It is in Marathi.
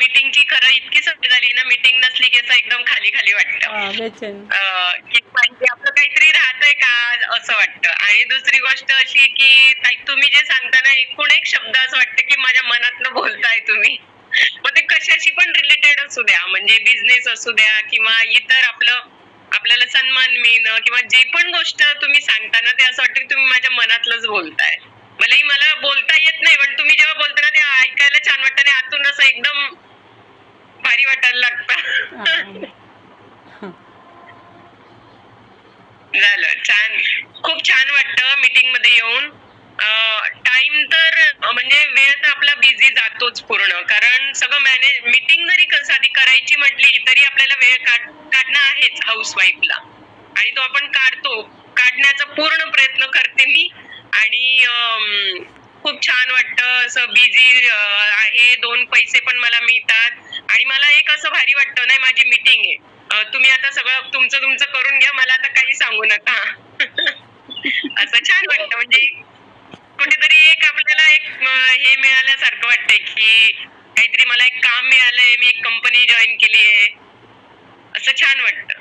मीटिंगची खरं इतकी सवय झाली ना, मीटिंग नसली की असं एकदम खाली खाली वाटतं. बेचैन. की म्हणजे आपलं काहीतरी राहतंय का असं वाटतं. आणि दुसरी गोष्ट अशी की ताई तुम्ही जे सांगता ना, एकूण एक शब्द असं वाटतं की माझ्या मनातलं बोलताय तुम्ही. मग ते कशाशी पण रिलेटेड असू द्या, म्हणजे बिझनेस असू द्या किंवा इतर आपल्याला सन्मान मिळणं किंवा जे पण गोष्ट तुम्ही सांगता ना, ते असं वाटतं की तुम्ही माझ्या मनातलंच बोलताय. भलेही मला बोलता येत नाही, पण तुम्ही जेव्हा बोलता ना ते ऐकायला छान वाटतं आणि आतून असं एकदम भारी वाटायला लागतं. झालं छान. खूप छान वाटतं मीटिंग मध्ये येऊन. टाइम तर म्हणजे वेळ तर आपला बिझी जातोच पूर्ण, कारण सगळं मॅनेज. मीटिंग जरी साधी करायची म्हटली तरी आपल्याला वेळ काढणं आहेच हाऊसवाईफला, आणि तो आपण काढण्याचा पूर्ण प्रयत्न करते मी. आणि खूप छान वाटतं. असं बिझी आहे, 2 पैसे पण मला मिळतात आणि मला एक असं भारी वाटतं नाही, माझी मीटिंग आहे. तुम्ही आता सगळं तुमचं तुमचं करून घ्या, मला आता काही सांगू नका. असं छान वाटतं. म्हणजे कुठेतरी एक आपल्याला एक हे मिळाल्यासारखं वाटतंय की काहीतरी मला एक काम मिळालंय, मी एक कंपनी जॉईन केली आहे, असं छान वाटतं.